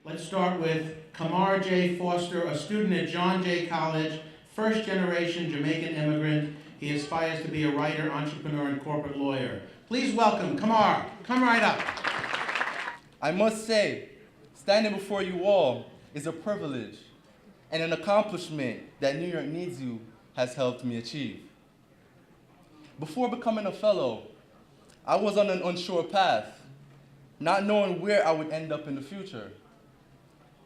Let's start with Kamar J. Foster, a student at John Jay College, first generation Jamaican immigrant. He aspires to be a writer, entrepreneur, and corporate lawyer. Please welcome Kamar. Come right up. I must say, standing before you all is a privilege and an accomplishment that New York Needs You has helped me achieve. Before becoming a fellow, I was on an unsure path, not knowing where I would end up in the future.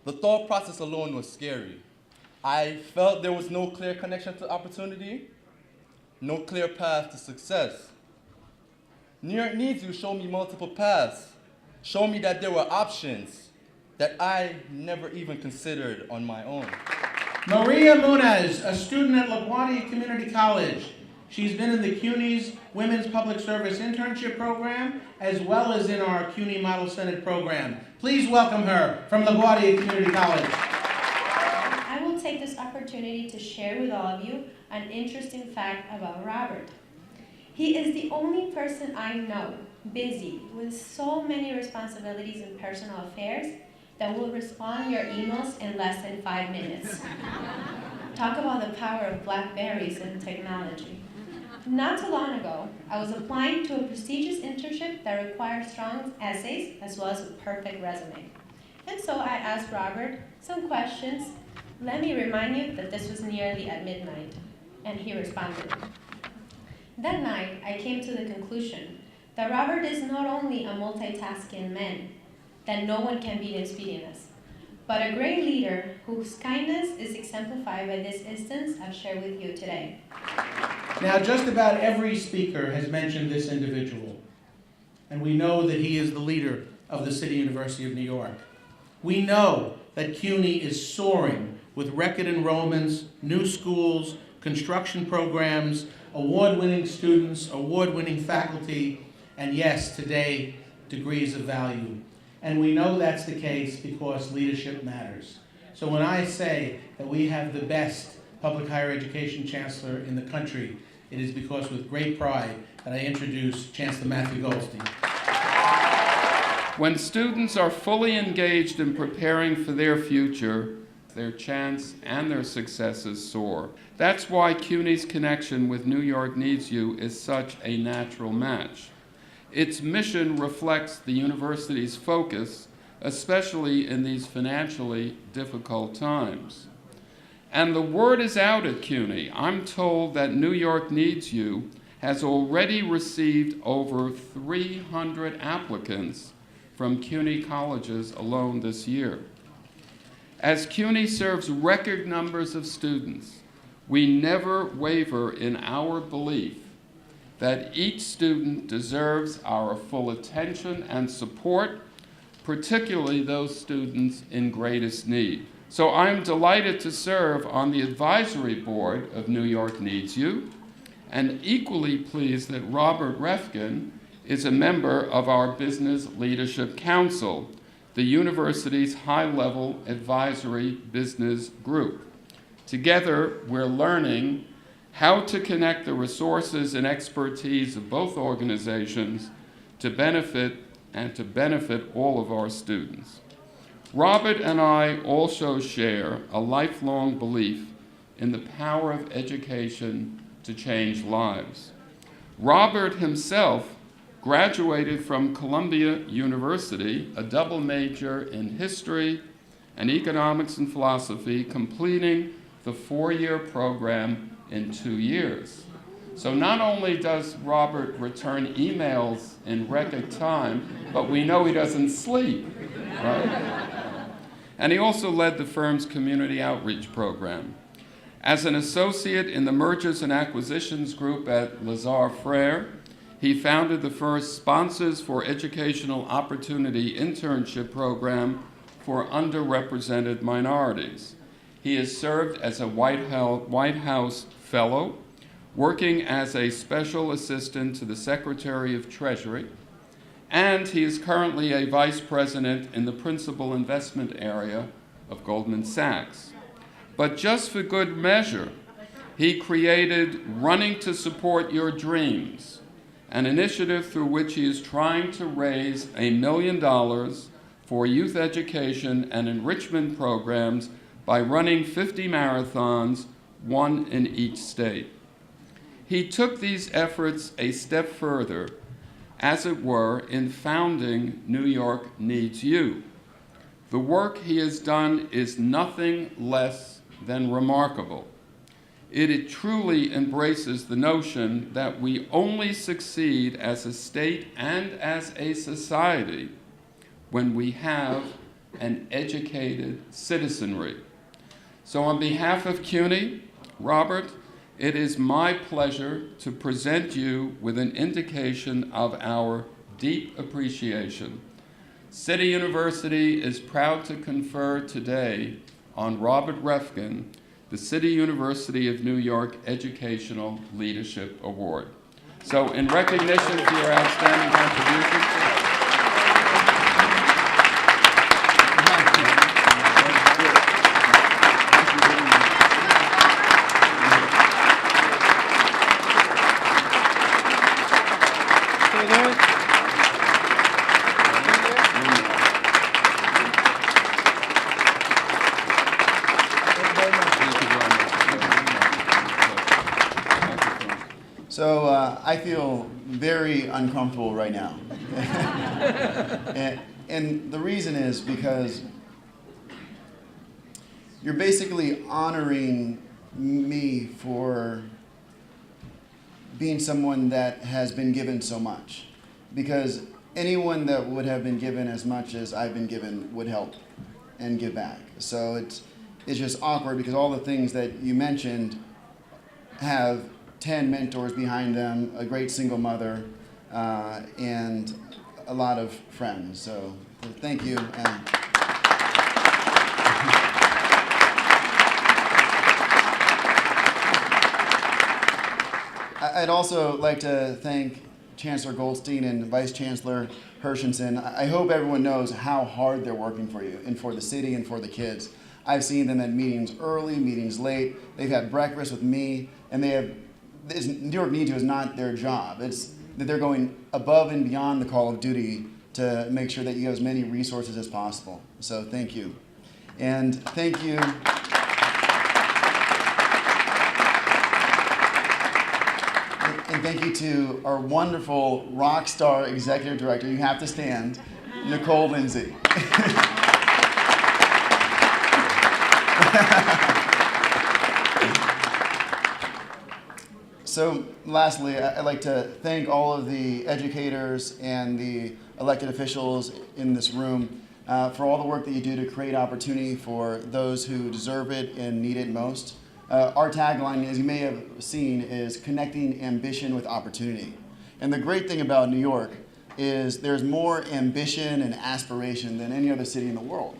The thought process alone was scary. I felt there was no clear connection to opportunity, no clear path to success. New York Needs You showed me multiple paths, showed me that there were options that I never even considered on my own. Maria Munez, a student at LaGuardia Community College. She's been in the CUNY's Women's Public Service Internship Program, as well as in our CUNY Model Senate program. Please welcome her from LaGuardia Community College. I will take this opportunity to share with all of you an interesting fact about Robert. He is the only person I know busy with so many responsibilities and personal affairs that will respond to your emails in less than 5 minutes. Talk about the power of BlackBerries and technology. Not too long ago, I was applying to a prestigious internship that required strong essays as well as a perfect resume. And so I asked Robert some questions. Let me remind you that this was nearly at midnight, and he responded. That night, I came to the conclusion that Robert is not only a multitasking man, that no one can beat his speediness, but a great leader whose kindness is exemplified by this instance I've shared with you today. Now, just about every speaker has mentioned this individual, and we know that he is the leader of the City University of New York. We know that CUNY is soaring with record enrollments, new schools, construction programs, award-winning students, award-winning faculty, and yes, today, degrees of value. And we know that's the case because leadership matters. So when I say that we have the best public higher education chancellor in the country, it is because with great pride that I introduce Chancellor Matthew Goldstein. When students are fully engaged in preparing for their future, their chance and their successes soar. That's why CUNY's connection with New York Needs You is such a natural match. Its mission reflects the university's focus, especially in these financially difficult times. And the word is out at CUNY. I'm told that New York Needs You has already received over 300 applicants from CUNY colleges alone this year. As CUNY serves record numbers of students, we never waver in our belief that each student deserves our full attention and support, particularly those students in greatest need. So I'm delighted to serve on the advisory board of New York Needs You, and equally pleased that Robert Refkin is a member of our Business Leadership Council, the university's high-level advisory business group. Together, we're learning how to connect the resources and expertise of both organizations to benefit all of our students. Robert and I also share a lifelong belief in the power of education to change lives. Robert himself graduated from Columbia University, a double major in history and economics and philosophy, completing the 4-year program in 2 years. So not only does Robert return emails in record time, but we know he doesn't sleep, right? And he also led the firm's community outreach program. As an associate in the Mergers and Acquisitions group at Lazar Frere, he founded the first Sponsors for Educational Opportunity internship program for underrepresented minorities. He has served as a White House Fellow, working as a special assistant to the Secretary of Treasury, and he is currently a vice president in the principal investment area of Goldman Sachs. But just for good measure, he created Running to Support Your Dreams, an initiative through which he is trying to raise $1 million for youth education and enrichment programs by running 50 marathons, one in each state. He took these efforts a step further, as it were, in founding New York Needs You. The work he has done is nothing less than remarkable. It truly embraces the notion that we only succeed as a state and as a society when we have an educated citizenry. So on behalf of CUNY, Robert, it is my pleasure to present you with an indication of our deep appreciation. City University is proud to confer today on Robert Refkin the City University of New York Educational Leadership Award. So in recognition for your outstanding contributions, So I feel very uncomfortable right now. and the reason is because you're basically honoring me for being someone that has been given so much. Because anyone that would have been given as much as I've been given would help and give back. So it's just awkward because all the things that you mentioned have 10 mentors behind them, a great single mother, and a lot of friends. So thank you. And I'd also like to thank Chancellor Goldstein and Vice Chancellor Hershenson. I hope everyone knows how hard they're working for you and for the city and for the kids. I've seen them at meetings early, meetings late. They've had breakfast with me, and they have. New York Needs You is not their job. It's that they're going above and beyond the call of duty to make sure that you have as many resources as possible. So thank you. And thank you. And thank you to our wonderful rock star executive director. You have to stand, Nicole Lindsay. So lastly, I'd like to thank all of the educators and the elected officials in this room for all the work that you do to create opportunity for those who deserve it and need it most. Our tagline, as you may have seen, is connecting ambition with opportunity. And the great thing about New York is there's more ambition and aspiration than any other city in the world.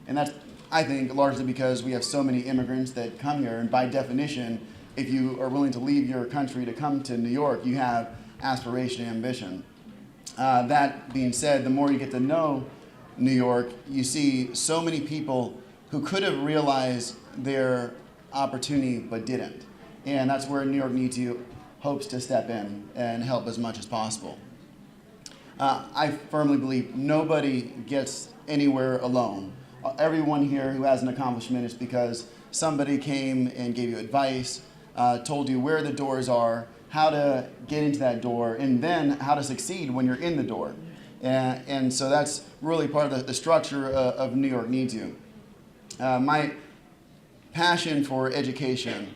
And that's, I think, largely because we have so many immigrants that come here, and by definition, if you are willing to leave your country to come to New York, you have aspiration and ambition. That being said, the more you get to know New York, you see so many people who could have realized their opportunity but didn't. And that's where New York Needs You hopes to step in and help as much as possible. I firmly believe nobody gets anywhere alone. Everyone here who has an accomplishment is because somebody came and gave you advice, told you where the doors are, how to get into that door, and then how to succeed when you're in the door. And so that's really part of the structure of New York Needs You. My passion for education,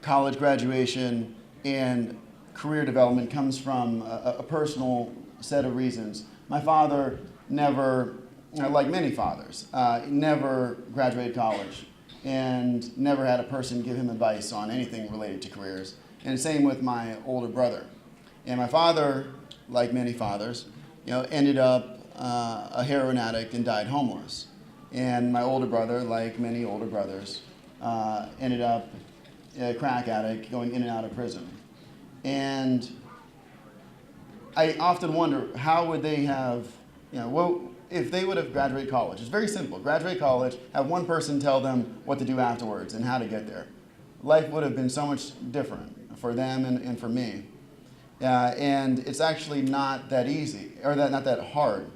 college graduation, and career development comes from a personal set of reasons. My father never, like many fathers, never graduated college and never had a person give him advice on anything related to careers. And same with my older brother. And my father, like many fathers, ended up a heroin addict and died homeless. And my older brother, like many older brothers, ended up a crack addict going in and out of prison. And I often wonder, how would they have, if they would have graduated college? It's very simple. Graduate college, have one person tell them what to do afterwards and how to get there. Life would have been so much different for them and for me. And it's actually not that easy, or not that hard.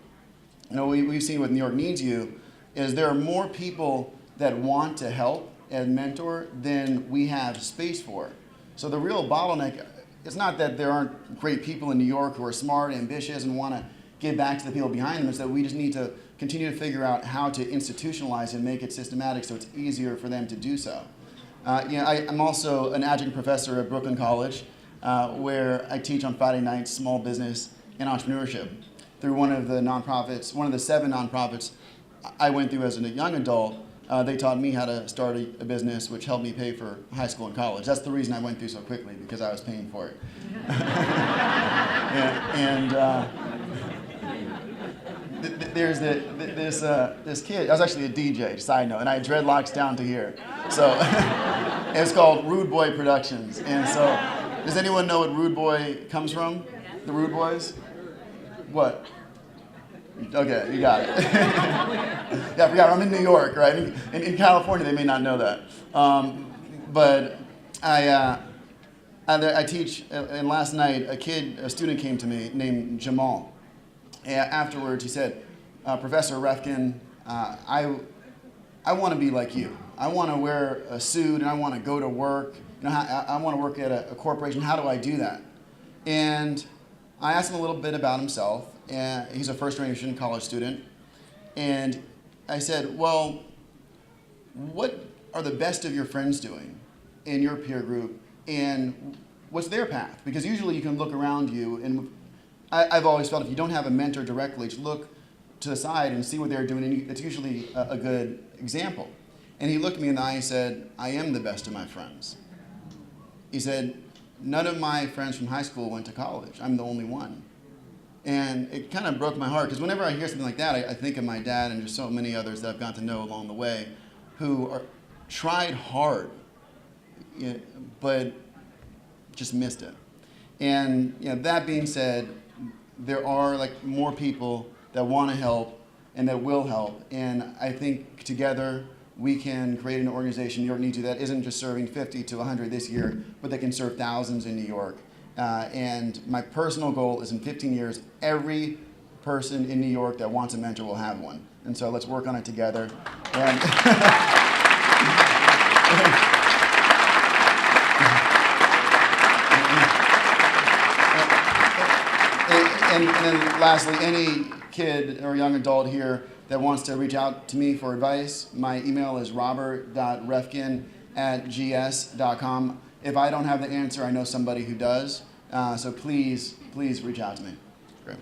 we've seen with New York Needs You is there are more people that want to help and mentor than we have space for. So the real bottleneck, it's not that there aren't great people in New York who are smart, ambitious, and want to give back to the people behind them. It's that we just need to continue to figure out how to institutionalize and make it systematic so it's easier for them to do so. I'm also an adjunct professor at Brooklyn College, where I teach on Friday nights small business and entrepreneurship through one of the nonprofits, one of the 7 nonprofits I went through as a young adult. They taught me how to start a business, which helped me pay for high school and college. That's the reason I went through so quickly, because I was paying for it. There's this kid. I was actually a DJ, side note, and I had dreadlocks down to here. So it's called Rude Boy Productions. And so, does anyone know what Rude Boy comes from? The Rude Boys? What? Okay, you got it. Yeah, I forgot. I'm in New York, right? In California, they may not know that. But I teach, and last night a student came to me named Jamal. And afterwards, he said, Professor Refkin, I want to be like you. I want to wear a suit and I want to go to work. I want to work at a corporation. How do I do that? And I asked him a little bit about himself. And he's a first-generation college student. And I said, well, what are the best of your friends doing in your peer group? And what's their path? Because usually you can look around you, and I've always felt if you don't have a mentor directly, just look to the side and see what they're doing, and it's usually a good example. And he looked me in the eye and said, I am the best of my friends. He said, none of my friends from high school went to college. I'm the only one. And it kind of broke my heart, because whenever I hear something like that, I think of my dad and just so many others that I've gotten to know along the way who tried hard, but just missed it. And that being said, there are more people that want to help and that will help. And I think together we can create an organization, New York Needs You, that isn't just serving 50 to 100 this year, but that can serve thousands in New York. And my personal goal is in 15 years, every person in New York that wants a mentor will have one. And so let's work on it together. And and then lastly, any kid or young adult here that wants to reach out to me for advice, my email is robert.refkin@gs.com. If I don't have the answer, I know somebody who does. So please reach out to me. Great.